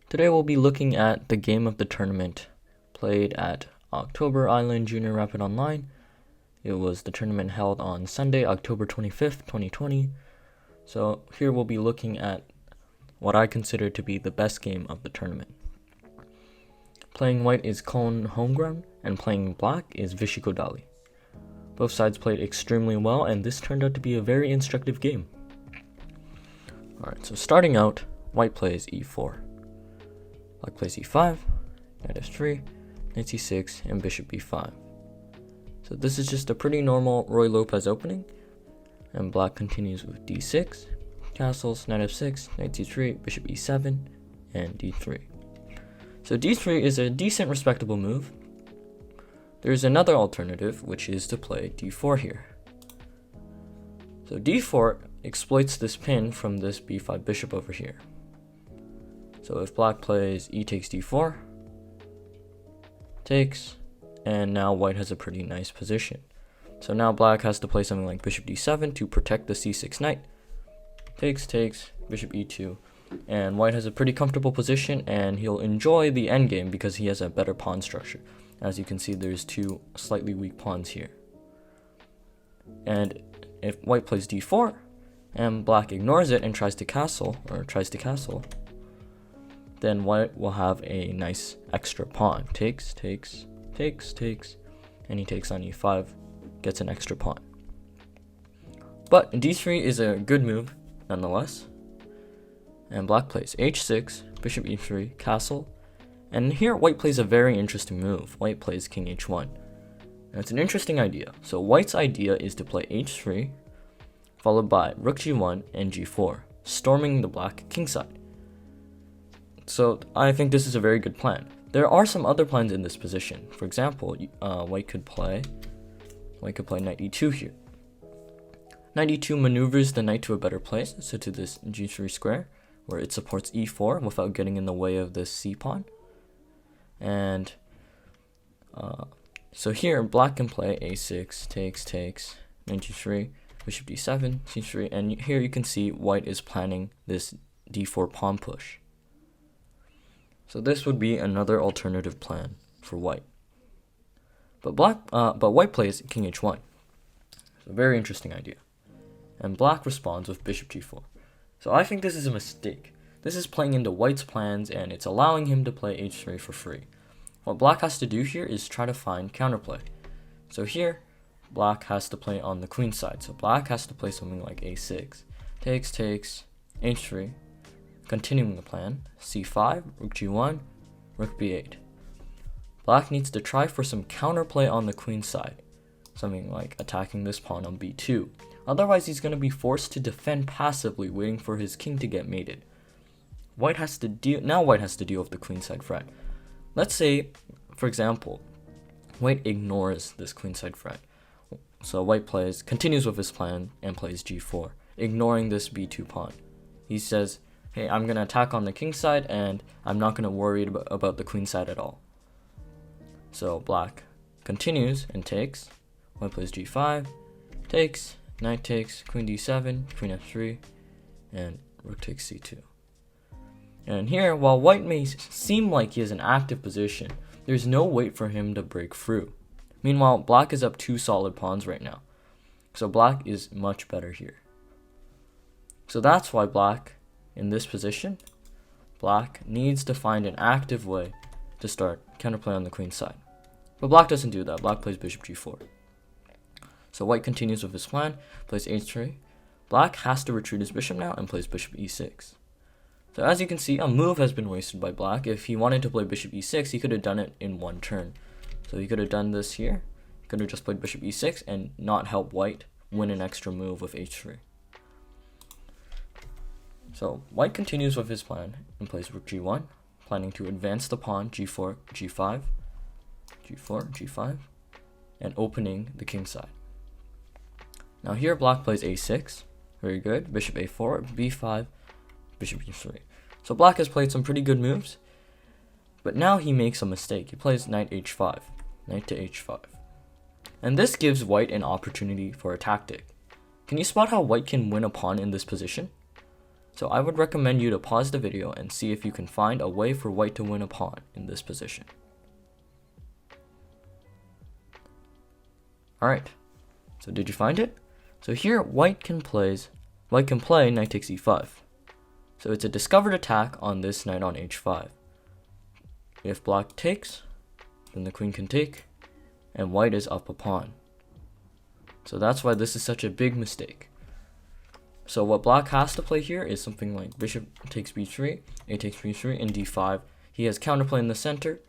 Today we'll be looking at the game of the tournament played at October Island Junior Rapid Online. It was the tournament held on Sunday, October 25th, 2020. So here we'll be looking at what I consider to be the best game of the tournament. Playing white is Khon Homeground, and playing black is Vishy Kodali. Both sides played extremely well, and this turned out to be a very instructive game. Alright, so starting out, white plays e4. Black plays e5, knight f3, knight c6, and bishop b5. So this is just a pretty normal Ruy Lopez opening, and black continues with d6, castles, knight f6, knight c3, bishop e7, and d3. So d3 is a decent, respectable move. There's another alternative, which is to play d4 here. So d4 exploits this pin from this b5 bishop over here. So if black plays e takes d4, takes, and now white has a pretty nice position. So now black has to play something like bishop d7 to protect the c6 knight. Takes, bishop e2, and white has a pretty comfortable position, and he'll enjoy the endgame because he has a better pawn structure. As you can see, there's two slightly weak pawns here. And if white plays d4, and black ignores it and tries to castle, then white will have a nice extra pawn. Takes, and he takes on e5, gets an extra pawn. But d3 is a good move nonetheless. And black plays h6, bishop e3, castle. And here white plays a very interesting move. White plays king h1. And it's an interesting idea. So white's idea is to play h3, followed by rook g1 and g4, storming the black king side. So I think this is a very good plan. There are some other plans in this position. For example, white could play knight e2 here. Knight e2 maneuvers the knight to a better place, so to this g3 square, where it supports e4 without getting in the way of this c pawn. And so here black can play a6, takes, knight g3, bishop d7, c3, and here you can see white is planning this d4 pawn push. So this would be another alternative plan for white. But white plays king h1. It's a very interesting idea. And black responds with bishop g4. So I think this is a mistake. This is playing into white's plans, and it's allowing him to play h3 for free. What black has to do here is try to find counterplay. So here, black has to play on the queen side. So black has to play something like a6. Takes, h3. Continuing the plan, c5, rook g1, rook b8. Black needs to try for some counterplay on the queen side, something like attacking this pawn on b2. Otherwise, he's going to be forced to defend passively, waiting for his king to get mated. White has to deal with the queenside threat. Let's say, for example, white ignores this queenside threat. So white continues with his plan and plays g4, ignoring this b2 pawn. He says, hey, I'm going to attack on the king side, and I'm not going to worry about the queen side at all. So black continues and takes. White plays g5, takes, knight takes, queen d7, queen f3, and rook takes c2. And here, while white may seem like he has an active position, there's no way for him to break through. Meanwhile, black is up two solid pawns right now. So black is much better here. So that's why black, in this position, black needs to find an active way to start counterplay on the queen side. But black doesn't do that. Black plays bishop g4. So white continues with his plan, plays h3. Black has to retreat his bishop now and plays bishop e6. So as you can see, a move has been wasted by black. If he wanted to play bishop e6, he could have done it in one turn. So he could have done this here. He could have just played bishop e6 and not help white win an extra move with h3. So white continues with his plan and plays rook g1, planning to advance the pawn g4, g5, g4, g5, and opening the king side. Now here black plays a6, very good, bishop a4, b5, bishop e3. So black has played some pretty good moves, but now he makes a mistake. He plays knight h5, knight to h5. And this gives white an opportunity for a tactic. Can you spot how white can win a pawn in this position? So I would recommend you to pause the video and see if you can find a way for white to win a pawn in this position. Alright, so did you find it? So here white can play knight takes e5. So it's a discovered attack on this knight on h5. If black takes, then the queen can take, and white is up a pawn. So that's why this is such a big mistake. So what black has to play here is something like bishop takes b3, a takes b3, and d5. He has counterplay in the center,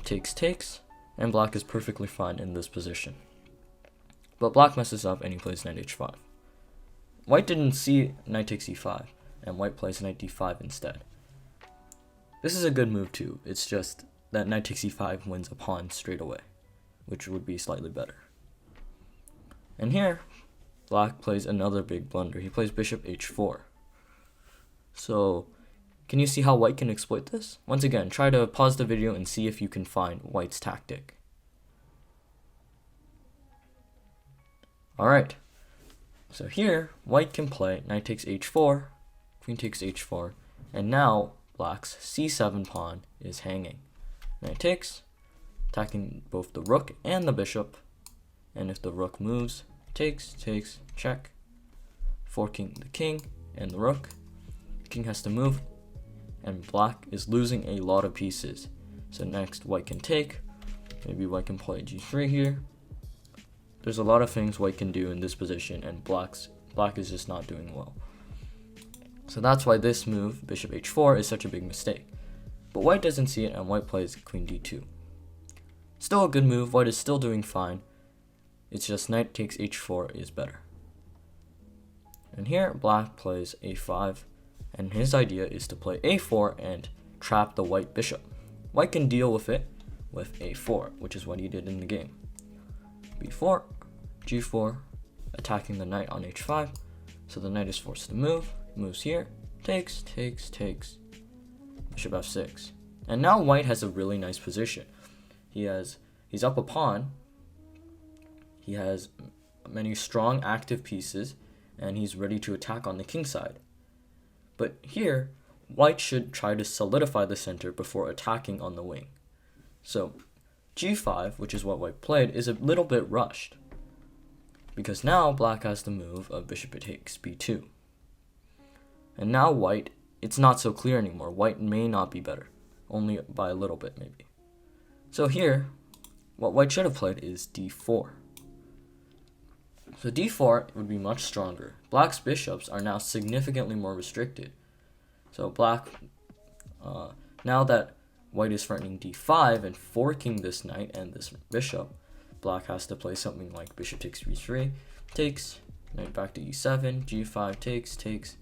takes, and black is perfectly fine in this position. But black messes up and he plays knight h5. White didn't see knight takes e5, and white plays knight d5 instead. This is a good move too, it's just that knight takes e5 wins a pawn straight away, which would be slightly better. And here, black plays another big blunder. He plays bishop h4. So, can you see how white can exploit this? Once again, try to pause the video and see if you can find white's tactic. Alright, so here, white can play knight takes h4, queen takes h4, and now black's c7 pawn is hanging. Knight takes, attacking both the rook and the bishop, and if the rook moves, takes, check, forking the king and the rook. The king has to move, and black is losing a lot of pieces. So next, white can take, maybe white can play g3 here. There's a lot of things white can do in this position, and black is just not doing well. So that's why this move, bishop h4, is such a big mistake. But white doesn't see it, and white plays queen d2. Still a good move, white is still doing fine. It's just knight takes h4 is better. And here, black plays a5, and his idea is to play a4 and trap the white bishop. White can deal with it with a4, which is what he did in the game. b4, g4, attacking the knight on h5, so the knight is forced to move, moves here, takes, bishop f6. And now white has a really nice position. He's up a pawn, he has many strong active pieces, and he's ready to attack on the king side. But here, white should try to solidify the center before attacking on the wing. So g5, which is what white played, is a little bit rushed, because now black has the move of bishop takes b2. And now white, it's not so clear anymore. White may not be better, only by a little bit maybe. So here, what white should have played is d4. So d4 would be much stronger. Black's bishops are now significantly more restricted. So black, now that white is threatening d5 and forking this knight and this bishop, black has to play something like bishop takes b3, takes, knight back to e7, g5 takes,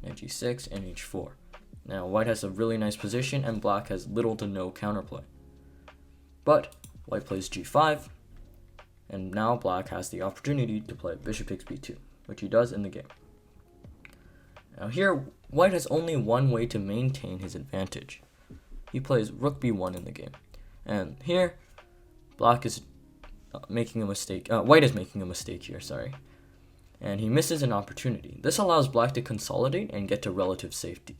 knight g6, and h4. Now white has a really nice position and black has little to no counterplay. But white plays g5, and now black has the opportunity to play bishop takes b2, which he does in the game. Now here, white has only one way to maintain his advantage. He plays rook b1 in the game. And here, black is making a mistake. White is making a mistake here, sorry. And he misses an opportunity. This allows black to consolidate and get to relative safety.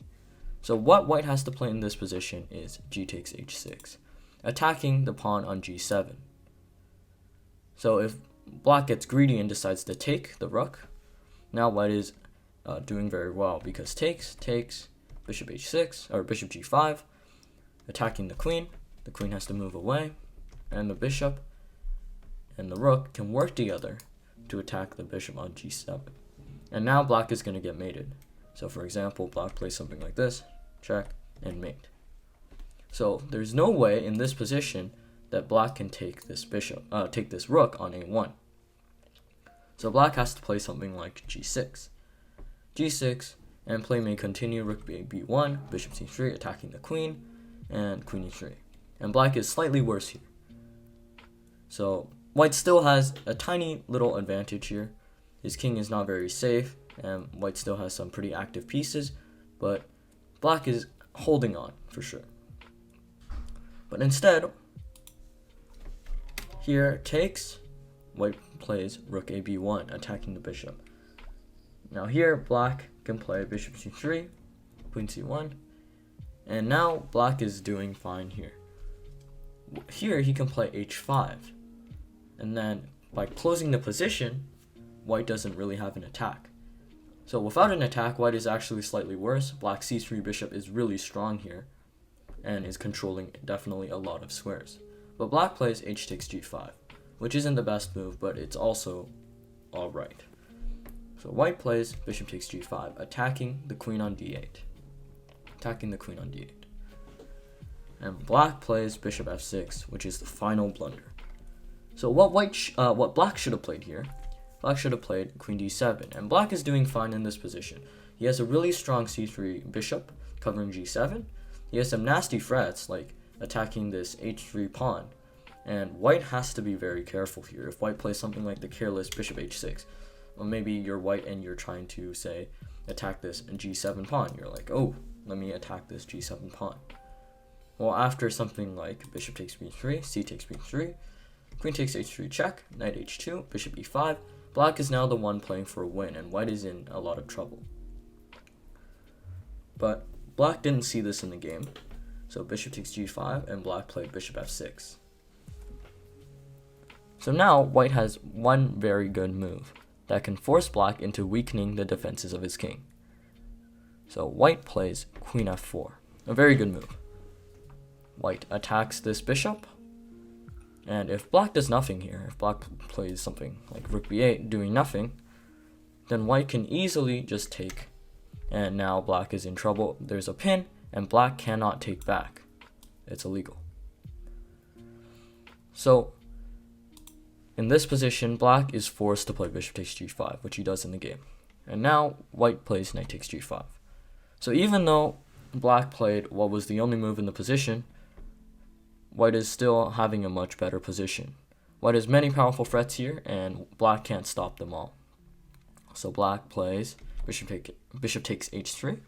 So what white has to play in this position is g takes h6, attacking the pawn on g7. So if black gets greedy and decides to take the rook, now white is doing very well, because takes, bishop h6, or bishop g5, attacking the queen has to move away, and the bishop and the rook can work together to attack the bishop on g7. And now black is going to get mated. So for example, black plays something like this, check, and mate. So there's no way in this position that black can take this take this rook on a1. So black has to play something like g6, and play may continue rook b1, bishop c3, attacking the queen, and queen e3. And black is slightly worse here. So white still has a tiny little advantage here. His king is not very safe, and white still has some pretty active pieces, but black is holding on for sure. But instead, here takes, white plays rook a b1, attacking the bishop. Now here, black can play bishop c3, queen c1, and now black is doing fine here. Here he can play h5, and then by closing the position, white doesn't really have an attack. So without an attack, white is actually slightly worse. Black c3 bishop is really strong here and is controlling definitely a lot of squares. But black plays h takes g5, which isn't the best move, but it's also alright. So white plays bishop takes g5, attacking the queen on d8. And black plays bishop f6, which is the final blunder. So what black should have played here, black should have played queen d7, and black is doing fine in this position. He has a really strong c3 bishop covering g7. He has some nasty threats like attacking this h3 pawn, and white has to be very careful here. If white plays something like the careless bishop h6, or maybe you're white and you're trying to say attack this g7 pawn, you're like, oh, let me attack this g7 pawn. Well, after something like bishop takes b3, c takes b3, queen takes h3 check, knight h2, bishop e5, black is now the one playing for a win, and white is in a lot of trouble. But black didn't see this in the game, so bishop takes g5, and black played bishop f6. So now white has one very good move that can force black into weakening the defenses of his king. So white plays queen f4, a very good move. White attacks this bishop, and if black does nothing here, if black plays something like rook b8 doing nothing, then white can easily just take, and now black is in trouble. There's a pin, and black cannot take back. It's illegal. So in this position, black is forced to play bishop takes g5, which he does in the game. And now white plays knight takes g5. So even though black played what was the only move in the position, white is still having a much better position. White has many powerful threats here, and black can't stop them all. So black plays bishop takes h3,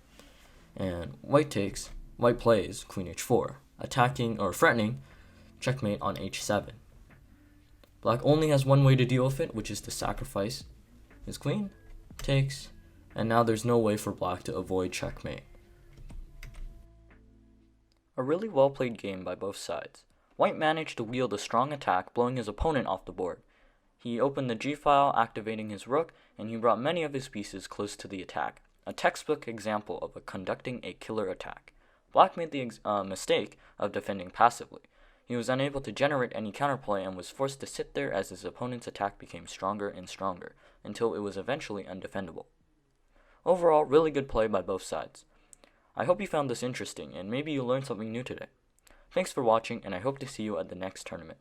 and white plays queen h4, attacking or threatening checkmate on h7. Black only has one way to deal with it, which is to sacrifice his queen, takes, and now there's no way for black to avoid checkmate. A really well played game by both sides. White managed to wield a strong attack, blowing his opponent off the board. He opened the g-file, activating his rook, and he brought many of his pieces close to the attack, a textbook example of conducting a killer attack. Black made the mistake of defending passively. He was unable to generate any counterplay and was forced to sit there as his opponent's attack became stronger and stronger, until it was eventually undefendable. Overall, really good play by both sides. I hope you found this interesting, and maybe you learned something new today. Thanks for watching, and I hope to see you at the next tournament.